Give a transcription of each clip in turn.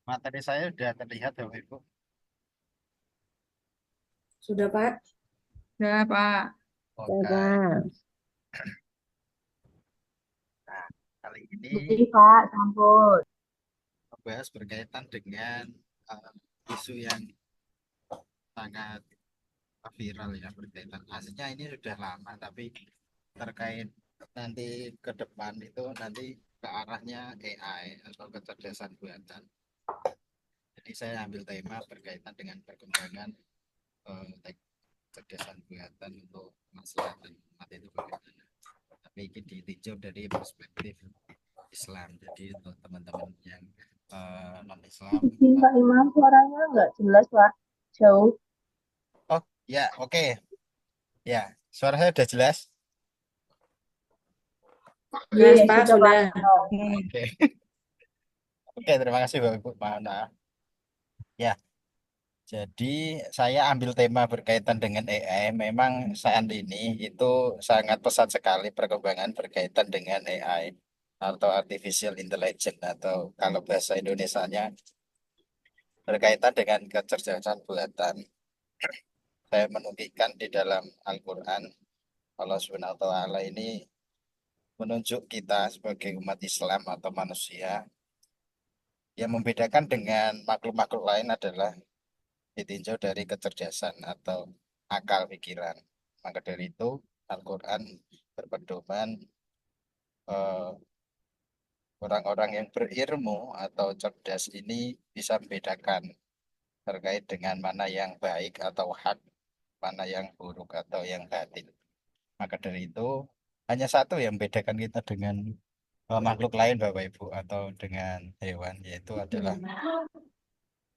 Materi saya sudah terlihat Bapak Ibu. Sudah, Pak? Ya, Pak. Oke. Sudah. Nah, kali ini Bukti, Pak. Sampul. membahas berkaitan dengan isu yang sangat viral ya berkaitan. Aslinya ini sudah lama, tapi terkait nanti ke depan itu nanti ke arahnya AI atau kecerdasan buatan. Jadi saya ambil tema berkaitan dengan perkembangan kecerdasan buatan untuk masyarakat dan umat itu bagaimana. Tapi ini ditinjau dari perspektif Islam. Jadi untuk teman-teman yang non Islam. Izin Pak Imam, suaranya nggak jelas, Pak. Jauh. Oh ya, oke. Ya, suara saya sudah jelas. Jelas, Iya, Pak, sudah, Pak. sudah. Oke. Oke, terima kasih Bapak Ibu. Maaf. Ya, jadi saya ambil tema berkaitan dengan AI. Memang saat ini itu sangat pesat sekali perkembangan berkaitan dengan AI atau artificial intelligence atau kalau bahasa Indonesianya berkaitan dengan kecerdasan buatan. Saya menunjukkan di dalam Al-Quran Allah Subhanahu wa taala ini menunjuk kita sebagai umat Islam atau manusia yang membedakan dengan makhluk-makhluk lain adalah ditinjau dari kecerdasan atau akal pikiran. Maka dari itu Al-Quran berpedoman eh, orang-orang yang berilmu atau cerdas ini bisa membedakan terkait dengan mana yang baik atau hak, mana yang buruk atau yang batil. Maka dari itu hanya satu yang membedakan kita dengan makhluk lain Bapak Ibu atau dengan hewan yaitu adalah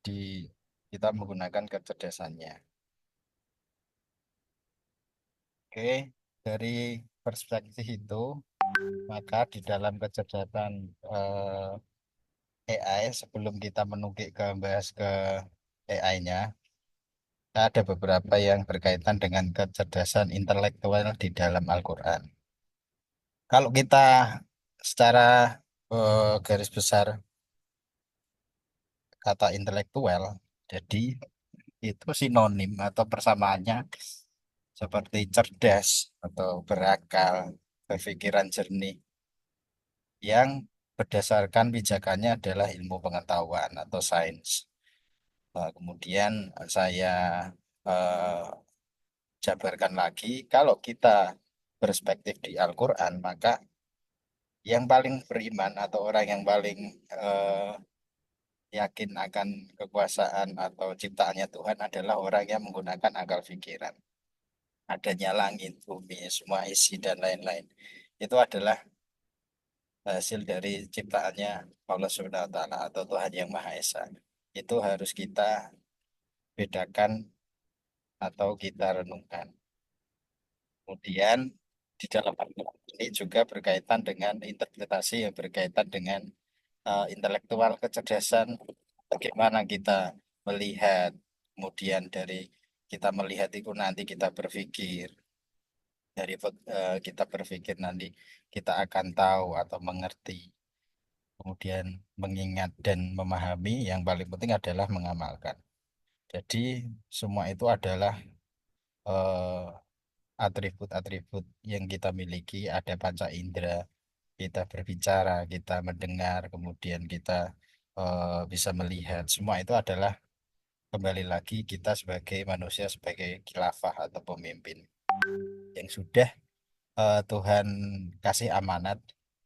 di kita menggunakan kecerdasannya. Oke, dari perspektif itu maka di dalam kecerdasan AI sebelum kita menukik ke bahas ke AI-nya ada beberapa yang berkaitan dengan kecerdasan intelektual di dalam Al-Quran. Kalau kita secara garis besar kata intelektual, jadi itu sinonim atau persamaannya seperti cerdas atau berakal, berpikiran jernih, yang berdasarkan pijakannya adalah ilmu pengetahuan atau sains. Kemudian saya eh, jabarkan lagi, kalau kita berspektif di Al-Quran, maka yang paling beriman atau orang yang paling eh, yakin akan kekuasaan atau ciptaannya Tuhan adalah orang yang menggunakan akal pikiran. Adanya langit, bumi, semua isi dan lain-lain. Itu adalah hasil dari ciptaannya Allah Subhanahu wa taala atau Tuhan yang Maha Esa. Itu harus kita bedakan atau kita renungkan. Kemudian di dalam Al-Quran ini juga berkaitan dengan interpretasi yang berkaitan dengan intelektual kecerdasan, bagaimana kita melihat, kemudian dari kita melihat itu nanti kita berpikir, dari kita berpikir nanti kita akan tahu atau mengerti, kemudian mengingat dan memahami, yang paling penting adalah mengamalkan. Jadi semua itu adalah eh, atribut-atribut yang kita miliki, ada panca indera, kita berbicara, kita mendengar, kemudian kita bisa melihat. Semua itu adalah kembali lagi kita sebagai manusia, sebagai khilafah atau pemimpin yang sudah Tuhan kasih amanat,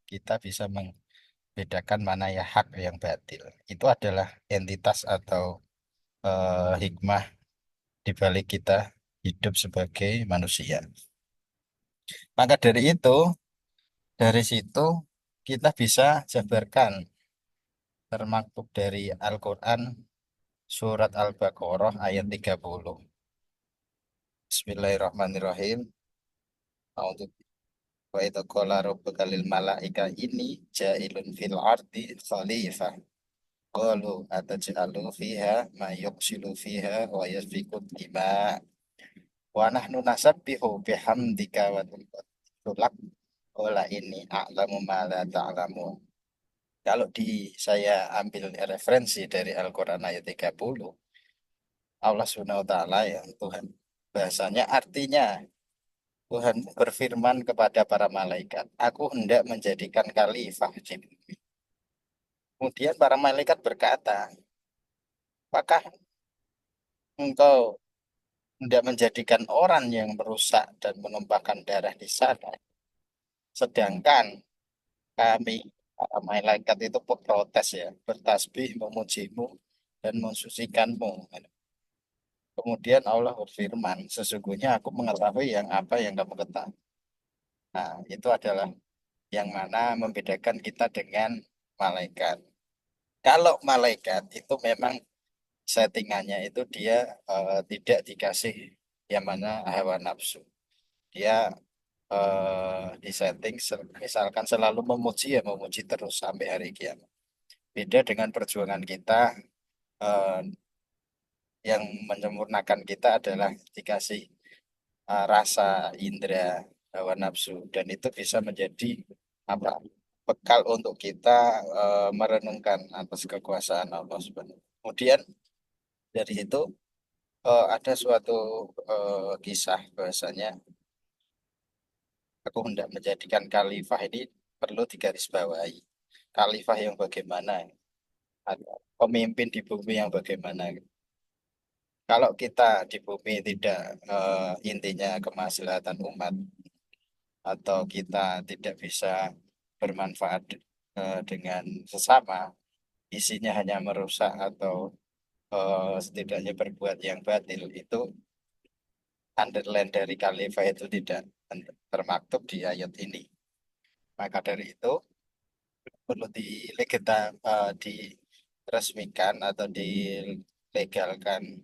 kita bisa membedakan mana ya hak yang batil. Itu adalah entitas atau hikmah di balik kita hidup sebagai manusia. Maka dari situ kita bisa jabarkan termaktub dari Al-Quran surat Al-Baqarah ayat 30. Bismillahirrahmanirrahim. A'udzu wa idza qala rabbuka lil malaika inni ja'ilun fil ardi khalifah. Qalu ataj'alu fiha ma yuqsilu fiha wa yasfiku dima wa nahnu nasabbihu bihamdika wa nuqaddisu lak. Qala inni a'lamu ma la ta'lamun. Kalau saya ambil referensi dari Al-Quran ayat 30, Allah Subhanahu wa taala ya Tuhan bahasanya artinya Tuhan berfirman kepada para malaikat, aku hendak menjadikan khalifah di bumi. Kemudian para malaikat berkata, apakah engkau hendak menjadikan orang yang merusak dan menumpahkan darah di sana? Sedangkan kami, para malaikat itu protes ya, bertasbih memujimu dan mensucikanmu. Kemudian Allah berfirman, sesungguhnya aku mengetahui yang apa yang kamu ketahui. Nah, itu adalah yang mana membedakan kita dengan malaikat. Kalau malaikat itu memang settingannya itu dia tidak dikasih yang mana hawa nafsu. Dia disetting misalkan selalu memuji ya memuji terus sampai hari kiamat. Beda dengan perjuangan kita eh, yang menyempurnakan kita adalah dikasih rasa indera hawa nafsu dan itu bisa menjadi apa bekal untuk kita merenungkan atas kekuasaan Allah Subhanahu. Kemudian dari itu ada suatu kisah bahasanya aku hendak menjadikan khalifah ini perlu digarisbawahi. Khalifah yang bagaimana? Atau pemimpin di bumi yang bagaimana? Kalau kita di bumi tidak intinya kemaslahatan umat atau kita tidak bisa bermanfaat dengan sesama, isinya hanya merusak atau setidaknya berbuat yang batil, itu underline dari khalifah itu tidak termaktub di ayat ini. Maka dari itu perlu diresmikan atau dilegalkan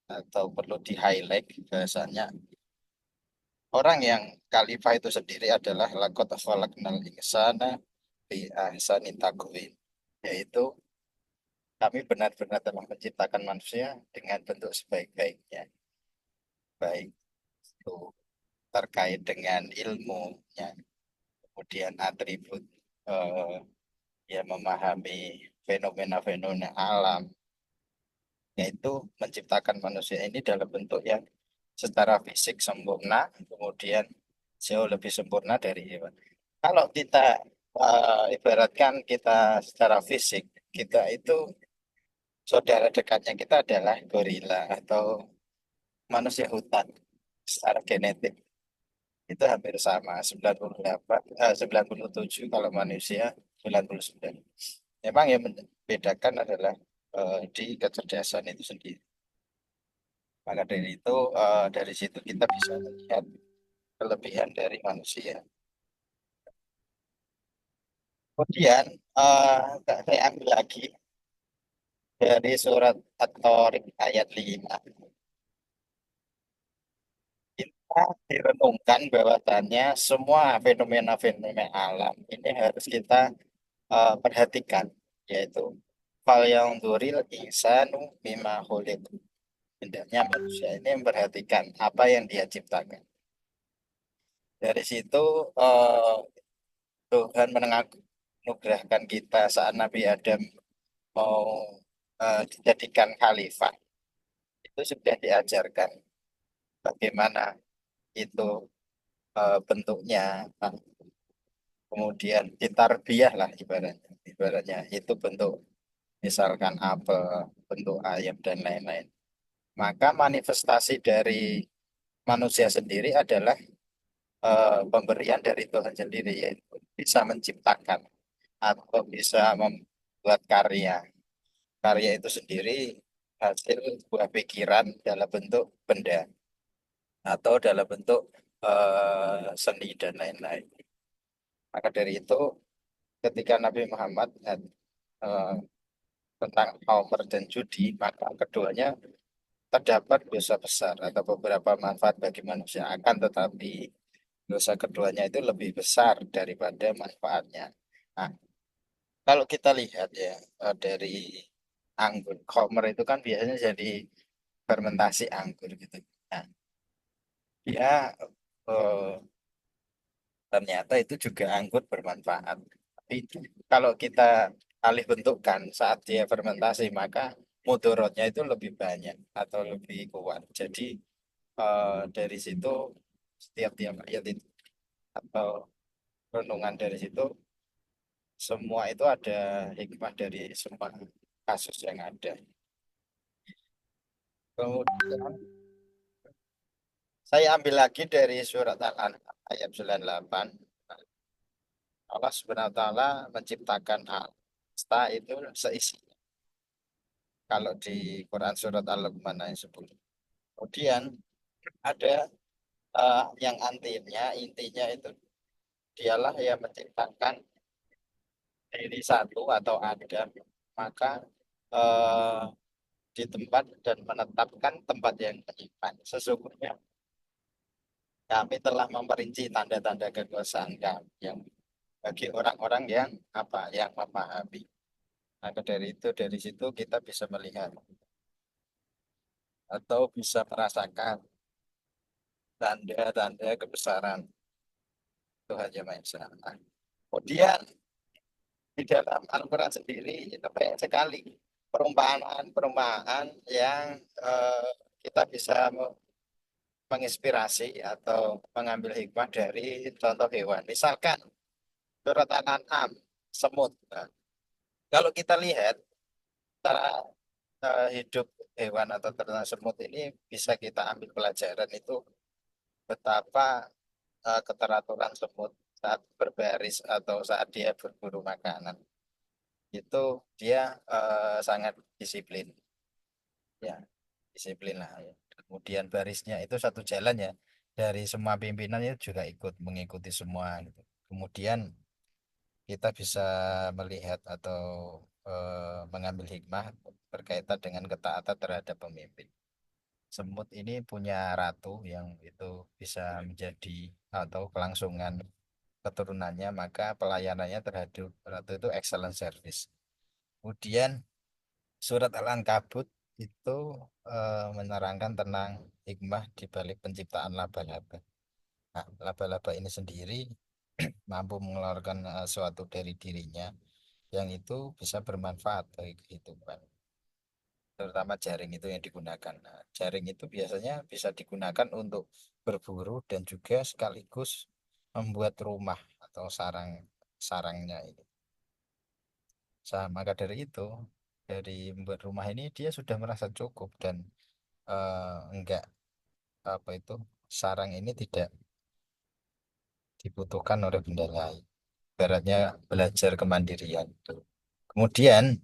atau perlu di highlight bahasanya orang yang khalifah itu sendiri adalah lakot khalaqnal insana bi ahsani taqwim, yaitu kami benar-benar telah menciptakan manusia dengan bentuk sebaik-baiknya, baik itu terkait dengan ilmunya, kemudian atribut eh, ya memahami fenomena-fenomena alam, yaitu menciptakan manusia ini dalam bentuk yang secara fisik sempurna, kemudian jauh lebih sempurna dari hewan. Kalau kita ibaratkan kita secara fisik, kita itu saudara dekatnya kita adalah gorila atau manusia hutan secara genetik itu hampir sama 98 97 kalau manusia 99. Memang yang membedakan adalah di kecerdasan itu sendiri. Maka dari itu dari situ kita bisa melihat kelebihan dari manusia. Kemudian saya ambil lagi dari surat At-Tariq ayat 5. Kita direnungkan bahwasannya semua fenomena-fenomena alam ini harus kita perhatikan, yaitu fal yang duril insanu mimma khuliq. Hendaknya manusia ini memperhatikan apa yang dia ciptakan. Dari situ eh, Tuhan menganugerahkan kita saat Nabi Adam mau dijadikan khalifah. Itu sudah diajarkan bagaimana itu bentuknya. Nah, kemudian ditarbiyah lah ibaratnya. Ibaratnya itu bentuk misalkan apel, bentuk ayam dan lain-lain. Maka manifestasi dari manusia sendiri adalah pemberian dari Tuhan sendiri, yaitu bisa menciptakan atau bisa membuat karya. Karya itu sendiri hasil buah pikiran dalam bentuk benda atau dalam bentuk seni dan lain-lain. Maka dari itu ketika Nabi Muhammad eh, tentang Homer dan judi, maka keduanya terdapat dosa besar atau beberapa manfaat bagi manusia, akan tetapi dosa keduanya itu lebih besar daripada manfaatnya. Nah, kalau kita lihat ya dari anggur, Homer itu kan biasanya jadi fermentasi anggur gitu. Nah, dia ternyata itu juga anggur bermanfaat. Itu kalau kita alih bentukkan saat dia fermentasi, maka mudorotnya itu lebih banyak atau lebih kuat. Jadi dari situ setiap ayat itu atau renungan dari situ semua itu ada hikmah dari semua kasus yang ada. Kemudian saya ambil lagi dari surat Al-An'am ayat 98. Allah Subhanahu wa taala menciptakan alam semesta itu seisinya. Kalau di Quran surat Al-Luqman ayat 10. Kemudian ada yang intinya itu dialah yang menciptakan diri satu atau Adam, maka eh, di tempat dan menetapkan tempat yang menyimpan. Sesungguhnya kami telah memperinci tanda-tanda kekuasaan kami yang bagi orang-orang yang yang memahami. Maka dari situ kita bisa melihat atau bisa merasakan tanda-tanda kebesaran Tuhan Yang Maha Esa. Kemudian di dalam Al-Quran sendiri itu banyak sekali perumpamaan-perumpamaan yang eh, kita bisa menginspirasi atau mengambil hikmah dari contoh hewan. Misalkan surat An-An'am, semut. Nah, kalau kita lihat cara hidup hewan atau ternak semut ini bisa kita ambil pelajaran itu betapa keteraturan semut saat berbaris atau saat dia berburu makanan itu dia sangat disiplin, ya disiplin lah ya. Kemudian barisnya itu satu jalan ya, dari semua pimpinannya juga ikut mengikuti semua gitu. Kemudian kita bisa melihat atau mengambil hikmah berkaitan dengan ketaatan terhadap pemimpin. Semut ini punya ratu yang itu bisa menjadi atau kelangsungan keturunannya, maka pelayanannya terhadap ratu itu excellent service. Kemudian surat Al-Ankabut itu menerangkan tentang hikmah di balik penciptaan laba-laba. Nah, laba-laba ini sendiri mampu mengeluarkan suatu dari dirinya yang itu bisa bermanfaat bagi kehidupan. Terutama jaring itu yang digunakan. Nah, jaring itu biasanya bisa digunakan untuk berburu dan juga sekaligus membuat rumah atau sarangnya ini. Maka dari itu, dari membuat rumah ini dia sudah merasa cukup dan enggak apa itu sarang ini tidak dibutuhkan oleh benda lain. Ibaratnya belajar kemandirian. Kemudian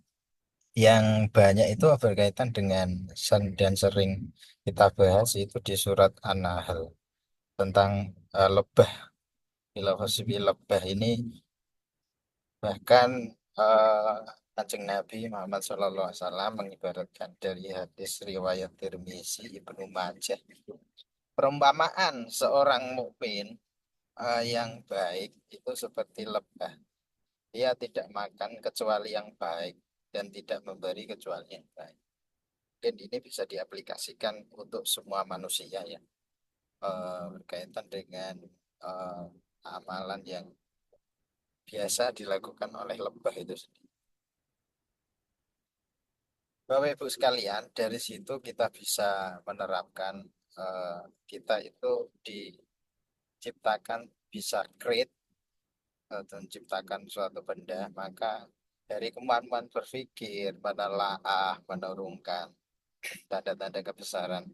yang banyak itu berkaitan dengan dan sering kita bahas itu di surat An-Nahl tentang lebah. Filosofi lebah ini bahkan eh, Kanjeng Nabi Muhammad SAW mengibaratkan dari hadis riwayat Tirmizi Ibnu Majah, perumpamaan seorang mukmin yang baik itu seperti lebah. Dia tidak makan kecuali yang baik dan tidak memberi kecuali yang baik. Dan ini bisa diaplikasikan untuk semua manusia ya, berkaitan dengan eh, amalan yang biasa dilakukan oleh lebah itu sendiri. Bapak Ibu sekalian, dari situ kita bisa menerapkan kita itu diciptakan bisa create atau menciptakan suatu benda, maka dari kemampuan berpikir, menelaah, menurunkan tanda-tanda kebesaran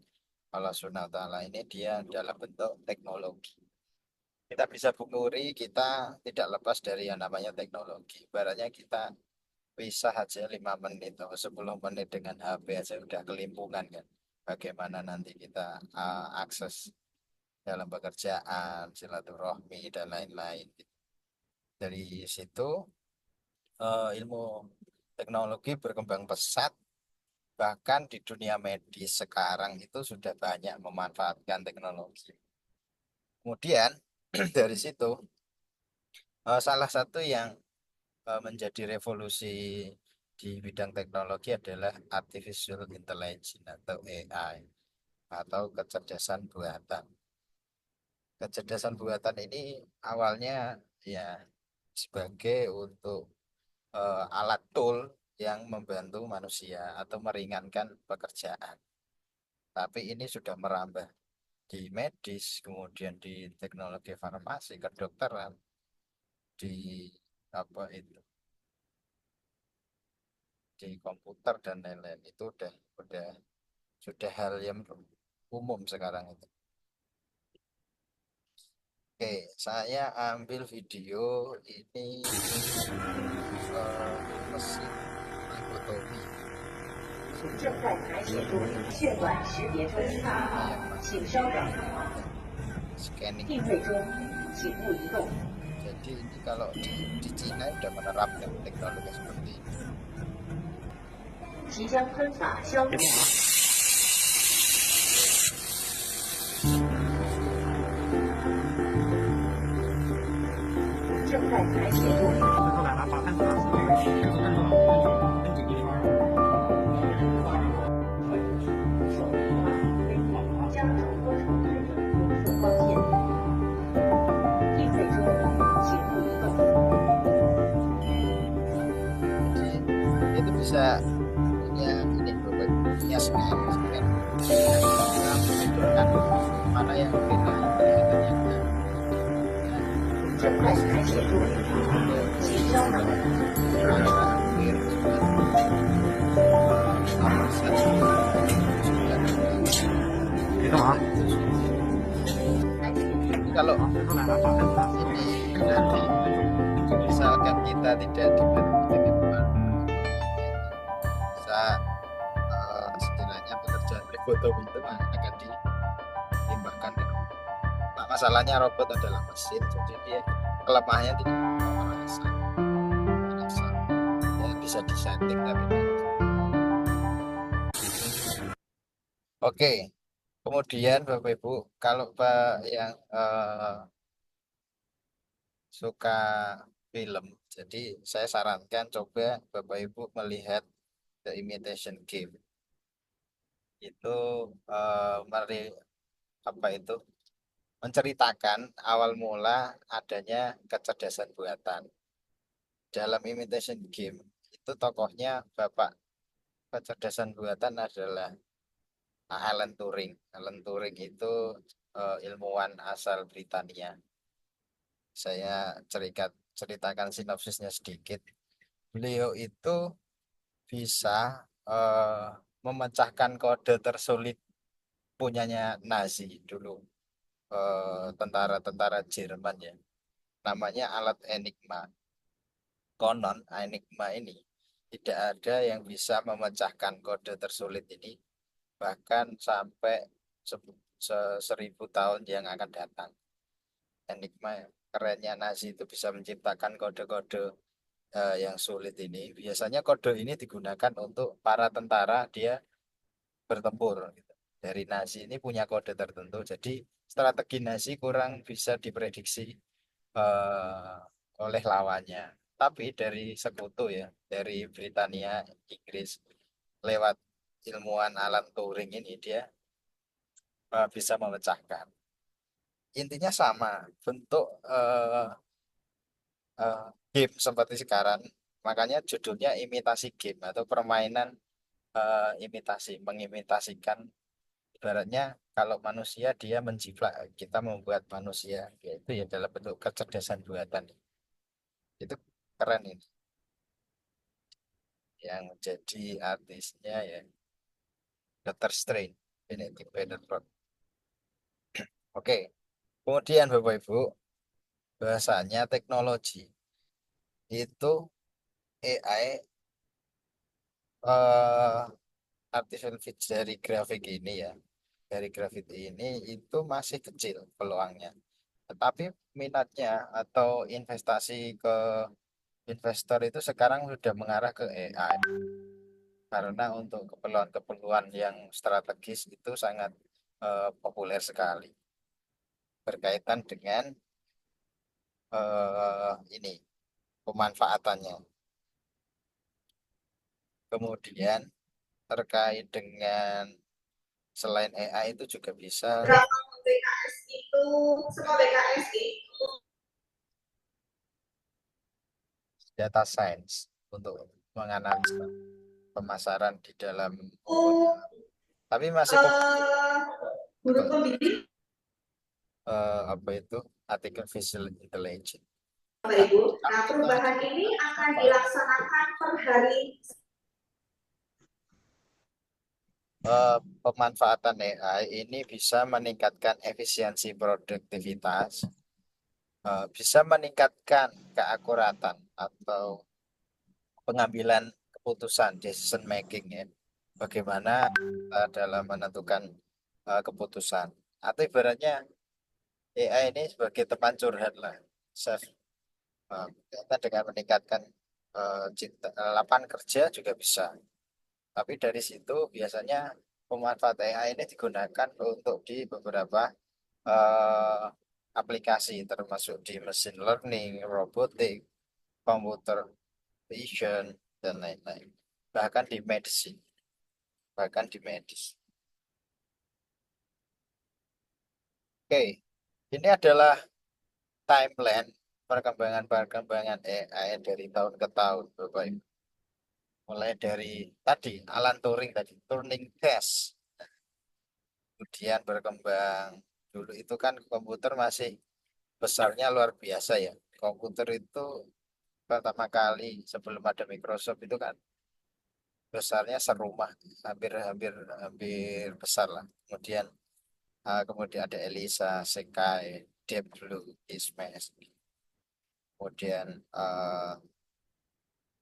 Allah Subhanahu wa taala ini dia dalam bentuk teknologi. Kita bisa pungkiri kita tidak lepas dari yang namanya teknologi. Ibaratnya kita bisa aja 5 menit atau 10 menit dengan HP aja udah kelimpungan kan. Bagaimana nanti kita akses dalam pekerjaan, silaturahmi dan lain-lain. Dari situ ilmu teknologi berkembang pesat. Bahkan di dunia medis sekarang itu sudah banyak memanfaatkan teknologi. Kemudian dari situ salah satu yang menjadi revolusi di bidang teknologi adalah artificial intelligence atau AI atau kecerdasan buatan. Kecerdasan buatan ini awalnya ya sebagai untuk alat tool yang membantu manusia atau meringankan pekerjaan. Tapi ini sudah merambah di medis, kemudian di teknologi farmasi, kedokteran, di apa itu, di komputer dan lain-lain itu udah sudah hal yang umum sekarang itu. Oke, saya ambil video ini mesin lobotomi. 正在采血中，血管识别中，请稍等， Scanning. 定位中，请勿移动。 Jadi ini kalau di Cina sudah menerapkan teknologi seperti ini. 即将喷洒消毒。正在采血中。将手托成对准红色光线。定位中，请勿移动。 Jadi itu bisa punya ini punya scan menunjukkan mana yang kita ternyata 正在采血中，请稍等。 hampir 5%. Kalau ini nanti misalkan kita tidak dibantu dengan bisa setidaknya pekerjaan lobotomi itu akan ditimbangkan. Nah, masalahnya robot adalah mesin, jadi dia kelemahannya tidak merasa ya bisa disetting tapi oke. Kemudian Bapak Ibu, kalau Pak yang suka film, jadi saya sarankan coba Bapak Ibu melihat The Imitation Game. Itu apa itu menceritakan awal mula adanya kecerdasan buatan. Dalam Imitation Game itu tokohnya Bapak kecerdasan buatan adalah Alan Turing. Alan Turing itu ilmuwan asal Britania. Saya ceritakan sinopsisnya sedikit. Beliau itu bisa memecahkan kode tersulit punyanya Nazi dulu, tentara-tentara Jerman ya. Namanya alat Enigma. Konon Enigma ini tidak ada yang bisa memecahkan kode tersulit ini bahkan sampai 1000 tahun yang akan datang. Enigma kerennya Nazi itu bisa menciptakan kode-kode yang sulit ini. Biasanya kode ini digunakan untuk para tentara dia bertempur gitu. Dari Nazi ini punya kode tertentu. Jadi strategi Nazi kurang bisa diprediksi eh, oleh lawannya. Tapi dari sekutu ya, dari Britania, Inggris, lewat ilmuwan Alan Turing ini dia bisa memecahkan. Intinya sama, bentuk eh, game seperti sekarang. Makanya judulnya imitasi game atau permainan imitasi, mengimitasikan ibaratnya kalau manusia dia menjiplak, kita membuat manusia, yaitu ya dalam bentuk kecerdasan buatan. Itu keren ini. Yang jadi artisnya ya Dr. Strange, Benedict Cumberbatch. Oke, kemudian Bapak Ibu, bahasanya teknologi itu AI eh, artificial dari grafik ini ya, dari grafik ini itu masih kecil peluangnya. Tetapi minatnya atau investasi ke investor itu sekarang sudah mengarah ke AI karena untuk keperluan-keperluan yang strategis itu sangat populer sekali berkaitan dengan ini pemanfaatannya. Kemudian terkait dengan selain AI itu juga bisa BKS itu semua BKS itu data science untuk menganalisa pemasaran di dalam komputer. Tapi masih Menurut pembimbing apa itu artificial intelligence. Bapak Ibu, nah perubahan ini akan dilaksanakan per hari. Pemanfaatan AI ini bisa meningkatkan efisiensi produktivitas, bisa meningkatkan keakuratan atau pengambilan keputusan decision making ya. Bagaimana dalam menentukan keputusan. Atau ibaratnya AI ini sebagai teman curhat lah. Self, kita dengan meningkatkan lapangan kerja juga bisa. Tapi dari situ biasanya pemanfaat AI ini digunakan untuk di beberapa eh, aplikasi termasuk di machine learning, robotik, computer vision dan lain-lain. Bahkan di medicine, bahkan di medis. Oke, ini adalah timeline perkembangan-perkembangan AI dari tahun ke tahun, Bapak Ibu. Mulai dari tadi Alan Turing tadi, Turing test, kemudian berkembang. Dulu itu kan komputer masih besarnya luar biasa ya. Komputer itu pertama kali sebelum ada Microsoft itu kan besarnya serumah, hampir hampir hampir besar lah. Kemudian ada Elisa, Sekai, Deep Blue, Smash. Kemudian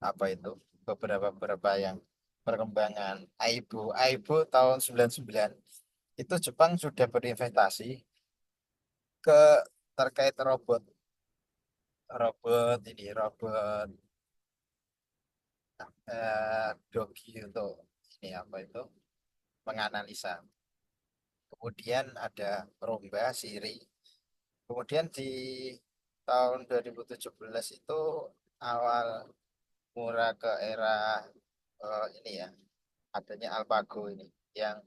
apa itu beberapa yang perkembangan Aibo tahun 99 itu Jepang sudah berinvestasi ke terkait robot robot ini robot Dogi untuk ini apa itu menganalisa. Kemudian ada Romba Siri. Kemudian di tahun 2017 itu awal murah ke era ini ya adanya AlphaGo ini yang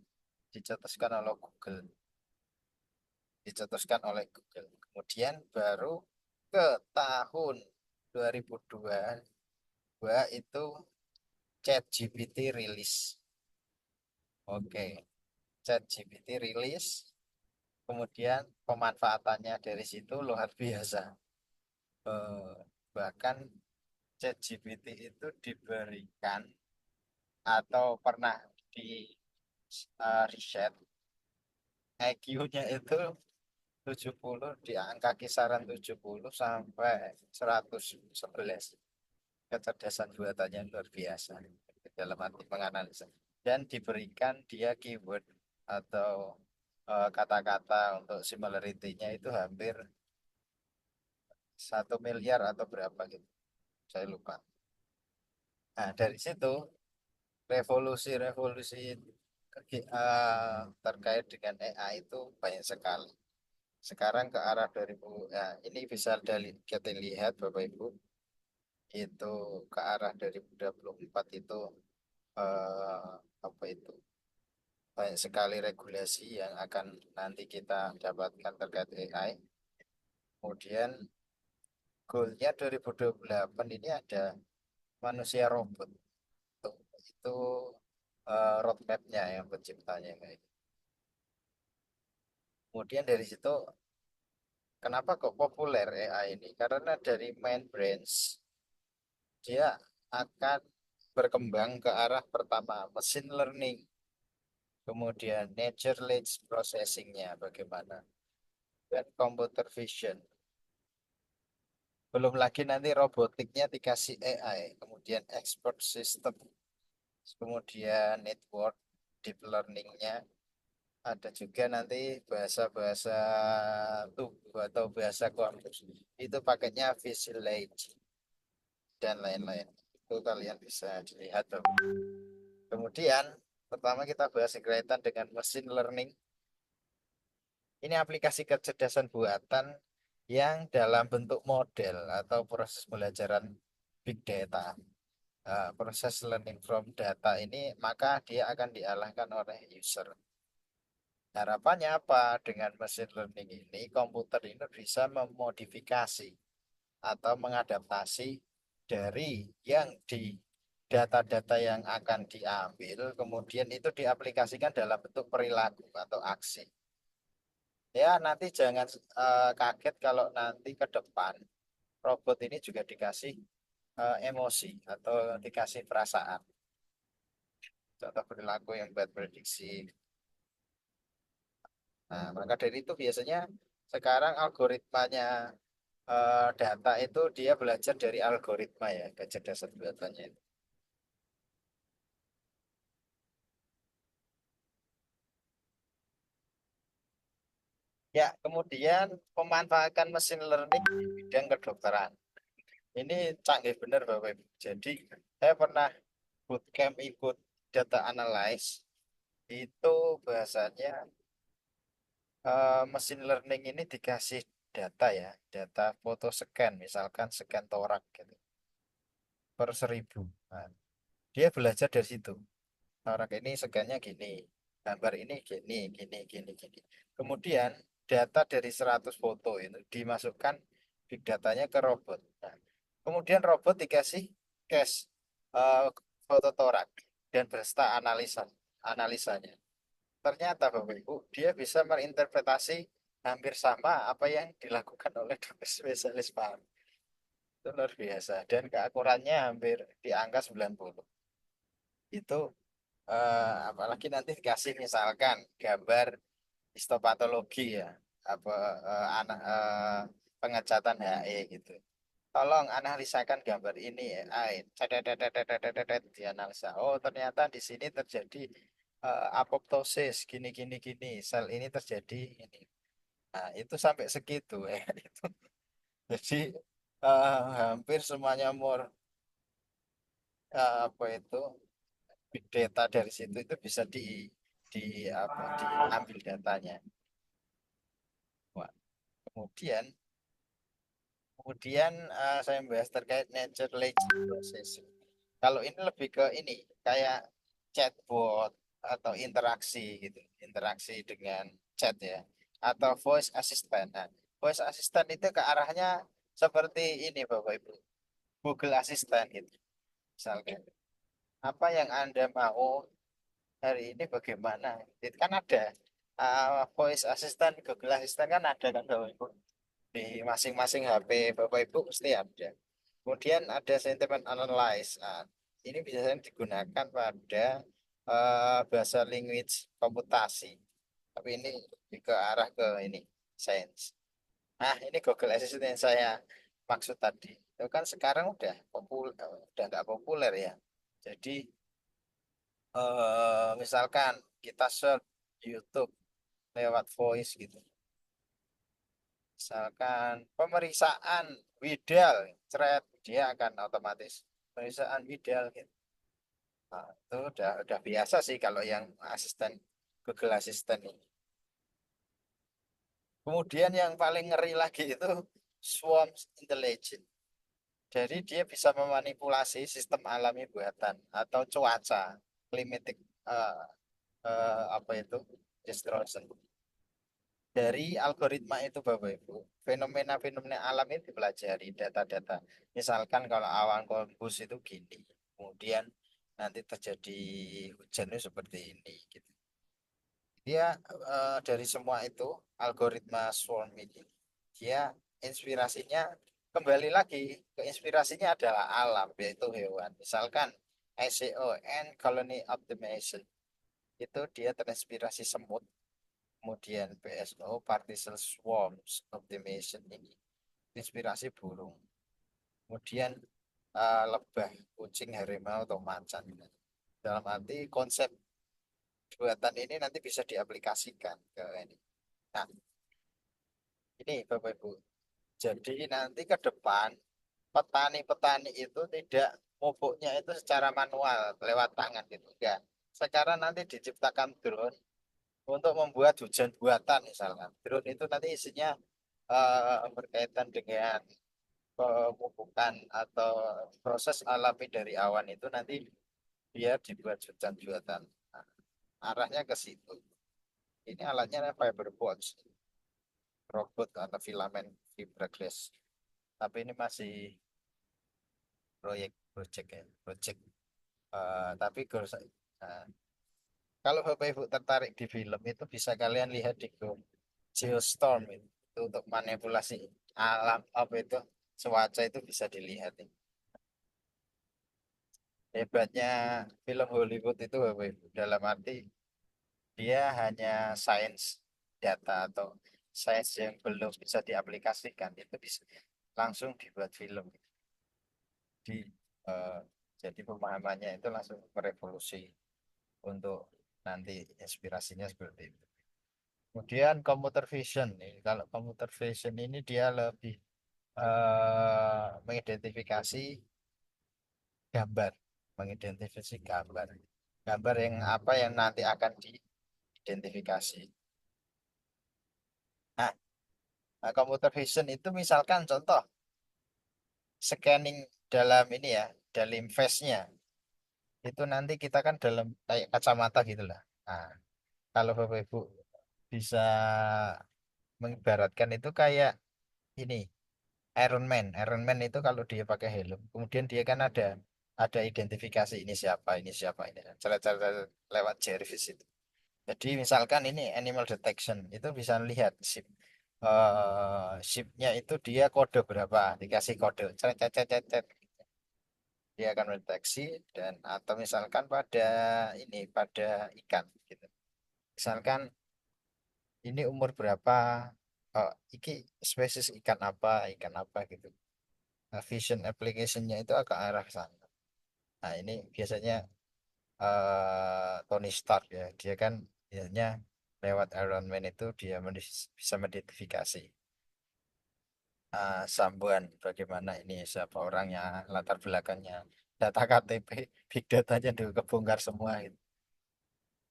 dicetuskan oleh Google, dicetuskan oleh Google. Kemudian baru ke tahun 2022 itu ChatGPT rilis. Oke, ChatGPT rilis, kemudian pemanfaatannya dari situ luar biasa. Eh, Bahkan ChatGPT itu diberikan atau pernah di riset IQ-nya itu 70 di angka kisaran 70 sampai 111. Kecerdasan buatannya luar biasa dalam arti menganalisa. Dan diberikan dia keyword atau kata-kata untuk similarity-nya itu hampir 1 miliar atau berapa gitu. Saya lupa. Nah, dari situ revolusi-revolusi terkait dengan AI itu banyak sekali. Sekarang ke arah 2000, ya, ini bisa kita lihat Bapak Ibu, itu ke arah 2024 itu eh, apa itu banyak sekali regulasi yang akan nanti kita dapatkan terkait AI. Kemudian goalnya 2028 ini ada manusia robot. Itu roadmapnya yang penciptanya kayak gitu. Kemudian dari situ kenapa kok populer AI ini? Karena dari main brains dia akan berkembang ke arah pertama machine learning, kemudian nature language processingnya bagaimana, dan computer vision. Belum lagi nanti robotiknya dikasih AI, kemudian expert system, kemudian network deep learningnya, ada juga nanti bahasa-bahasa tubuh atau bahasa kompus. Itu paketnya Visualize dan lain-lain. Itu kalian bisa dilihat tuh. Kemudian pertama kita bahas yang kaitan dengan machine learning. Ini aplikasi kecerdasan buatan yang dalam bentuk model atau proses pembelajaran big data. Proses learning from data ini maka dia akan dialahkan oleh user. Harapannya apa? Dengan machine learning ini komputer ini bisa memodifikasi atau mengadaptasi dari yang di data-data yang akan diambil, kemudian itu diaplikasikan dalam bentuk perilaku atau aksi. Ya, nanti jangan kaget kalau nanti ke depan robot ini juga dikasih emosi atau dikasih perasaan. Contoh perilaku yang buat prediksi. Nah, maka dari itu biasanya sekarang algoritmanya data itu dia belajar dari algoritma ya, kecerdasan buatannya itu. Ya, kemudian pemanfaatan mesin learning di bidang kedokteran. Ini canggih benar Bapak Ibu. Jadi, saya pernah bootcamp ikut data analyze. Itu bahasanya mesin learning ini dikasih data ya, data foto scan, misalkan scan torak gitu, per 1.000. Nah, dia belajar dari situ. Torak ini scannya gini, gambar ini gini, gini, gini, gini. Kemudian data dari 100 foto itu dimasukkan big datanya ke robot. Nah, kemudian robot dikasih cache foto torak dan beserta analisanya. Ternyata Bapak Ibu, dia bisa merinterpretasi hampir sama apa yang dilakukan oleh dokter spesialis paru. Itu luar biasa. Dan keakurannya hampir di angka 90. Itu apalagi nanti dikasih misalkan gambar histopatologi ya, apa pengecatan HE gitu. Tolong analisakan gambar ini ya. Cetetetetetetetet, dianalisa. Oh, ternyata di sini terjadi apoptosis gini gini gini. Sel ini terjadi ini. Nah, itu sampai segitu ya. Itu. Jadi hampir semuanya apa itu big data dari situ itu bisa di apa diambil datanya. Wah, kemudian kemudian saya membahas terkait nature language processing. Kalau ini lebih ke ini kayak chatbot atau interaksi gitu, interaksi dengan chat ya, atau voice assistant. Nah, voice assistant itu ke arahnya seperti ini Bapak Ibu, Google Assistant gitu. Misalkan apa yang Anda mau hari ini bagaimana? Itu kan ada voice assistant, Google Assistant kan ada kan Bapak Ibu di masing-masing HP Bapak Ibu mesti ada. Kemudian ada sentiment analyze. Nah, ini biasanya digunakan pada bahasa language komputasi. Tapi ini lebih ke arah ke ini sains. Nah, ini Google Assistant yang saya maksud tadi. Itu kan sekarang udah populer, udah nggak populer ya. Jadi misalkan kita search YouTube lewat voice gitu. Misalkan pemeriksaan Widal, thread dia akan otomatis pemeriksaan Widal gitu. Nah, itu udah biasa sih kalau yang asisten Google Assistant ini. Kemudian yang paling ngeri lagi itu Swarm Intelligence. Jadi dia bisa memanipulasi sistem alami buatan atau cuaca, climatic eh, apa itu distortion. Dari algoritma itu Bapak Ibu, fenomena-fenomena alam itu dipelajari data-data. Misalkan kalau awan kombus itu gini, kemudian nanti terjadi hujan itu seperti ini gitu. Dia dari semua itu algoritma swarm ini, dia inspirasinya kembali lagi ke inspirasinya adalah alam yaitu hewan. Misalkan SEO and Colony Optimization itu dia terinspirasi semut. Kemudian PSO Particle Swarms Optimization ini inspirasi burung. Kemudian lebah, kucing, harimau atau macan. Dalam arti konsep buatan ini nanti bisa diaplikasikan ke ini. Nah, ini Bapak Ibu. Jadi nanti ke depan petani-petani itu tidak pupuknya itu secara manual lewat tangan gitu. Enggak. Sekarang nanti diciptakan drone untuk membuat hujan buatan misalkan. Drone itu nanti isinya berkaitan dengan pemupukan atau proses alami dari awan itu nanti dia dibuat hujan buatan. Nah, arahnya ke situ. Ini alatnya fiberboard, robot atau filamen fiberglass. Tapi ini masih project ya, project. Tapi kalau Bapak Ibu tertarik di film itu bisa kalian lihat di Geostorm itu untuk manipulasi alam apa itu cuaca itu bisa dilihat ya. Hebatnya film Hollywood itu Bapak Ibu dalam arti dia hanya sains data atau sains yang belum bisa diaplikasikan itu bisa langsung dibuat film di eh, jadi pemahamannya itu langsung merevolusi untuk nanti inspirasinya seperti itu. Kemudian computer vision nih. Kalau computer vision ini dia lebih mengidentifikasi gambar, mengidentifikasi gambar, gambar yang apa yang nanti akan diidentifikasi. Nah, computer vision itu misalkan contoh scanning dalam ini ya, dalam face-nya itu nanti kita kan dalam kayak kacamata gitu lah. Nah, kalau Bapak Ibu bisa mengibaratkan itu kayak ini Iron Man. Iron Man itu kalau dia pakai helm, kemudian dia kan ada identifikasi ini siapa ini. Cara-cara lewat Jarvis itu. Jadi misalkan ini animal detection itu bisa lihat shipnya itu dia kode berapa, dikasih kode, cet, cet, cet, cet, cet. Dia akan mendeteksi dan atau misalkan pada ikan gitu. Misalkan ini umur berapa, iki spesies ikan apa gitu. Nah, vision application-nya itu agak arah ke sana. Nah, ini biasanya Tony Stark ya. Dia kan biasanya lewat Iron Man itu dia bisa mengidentifikasi Sambuan bagaimana ini siapa orangnya, latar belakangnya, data KTP, big datanya udah kebongkar semua itu.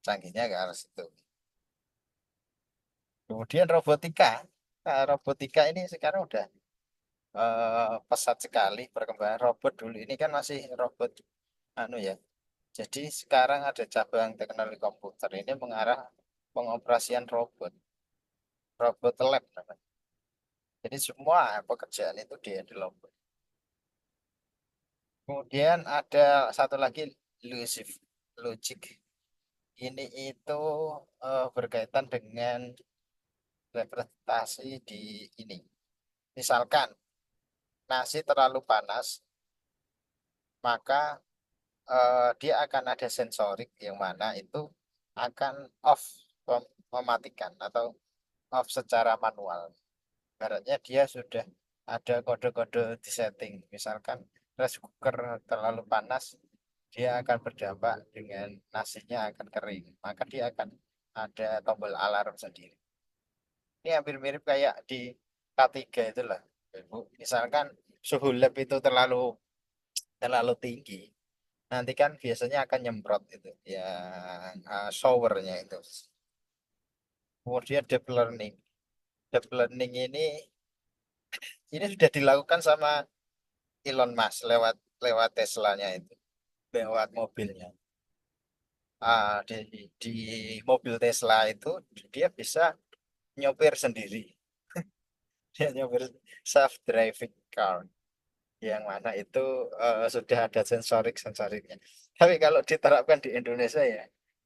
Canggihnya ke arah situ. Kemudian robotika. Nah, robotika ini sekarang udah pesat sekali perkembangan robot dulu ini kan masih robot anu ya. Jadi sekarang ada cabang teknologi komputer ini mengarah pengoperasian robot lab namanya. Jadi semua pekerjaan itu dia di robot. Kemudian ada satu lagi Lucid Logic. Ini itu berkaitan dengan representasi di ini. Misalkan nasi terlalu panas, maka dia akan ada sensorik yang mana itu akan off mematikan atau off secara manual. Baratnya dia sudah ada kode-kode di setting. Misalkan rice cooker terlalu panas, dia akan berdampak dengan nasinya akan kering. Maka dia akan ada tombol alarm sendiri. Ini hampir mirip kayak di K3 itulah. Ibu. Misalkan suhu lab itu terlalu tinggi, nanti kan biasanya akan nyemprot itu yang showernya itu. Kemudian deep learning. Deep learning ini sudah dilakukan sama Elon Musk lewat lewat Teslanya itu, lewat mobilnya. Di mobil Tesla itu dia bisa nyopir sendiri. Dia nyopir self driving car yang mana itu sudah ada sensoriknya. Tapi kalau diterapkan di Indonesia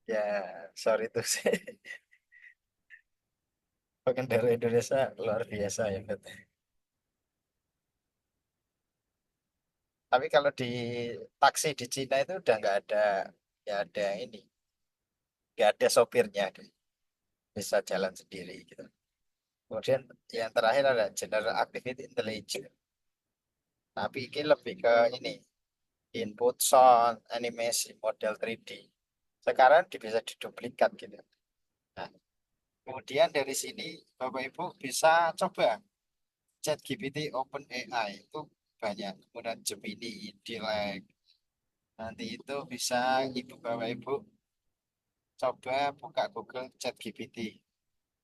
ya sorry itu sih pengendara Indonesia luar biasa ya betul. Tapi kalau di taksi di Cina itu udah nggak ada ini, nggak ada sopirnya, bisa jalan sendiri gitu. Kemudian yang terakhir ada General Activity Intelligence. Tapi ini lebih ke ini input sound, animasi, model 3D. Sekarang bisa diduplikat gitu. Nah, kemudian dari sini Bapak Ibu bisa coba ChatGPT OpenAI itu banyak. Kemudian Gemini, Intellect. Nanti itu bisa Ibu Bapak Ibu coba buka Google ChatGPT.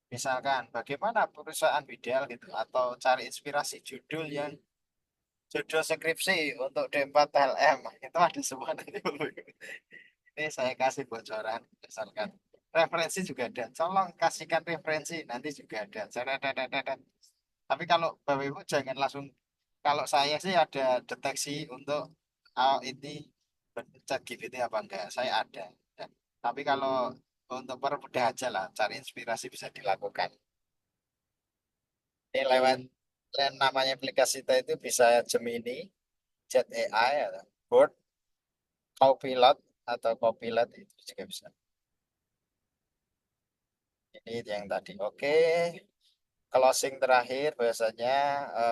Misalkan bagaimana perusahaan ideal gitu atau cari inspirasi judul skripsi untuk D4 LM itu ada semua nanti Bapak Ibu. Ini saya kasih bocoran misalkan referensi juga ada. Tolong kasihkan referensi nanti juga ada. Tapi kalau Bapak Ibu jangan langsung kalau saya sih ada deteksi untuk oh, ini chat GPT apa enggak? Saya ada. Ya. Tapi kalau untuk permudah aja lah, cari inspirasi bisa dilakukan. Ini lewat namanya aplikasi kita itu bisa Gemini, Chat AI, atau Bard, Copilot atau Copilot itu juga bisa. Ini yang tadi. Oke, closing terakhir biasanya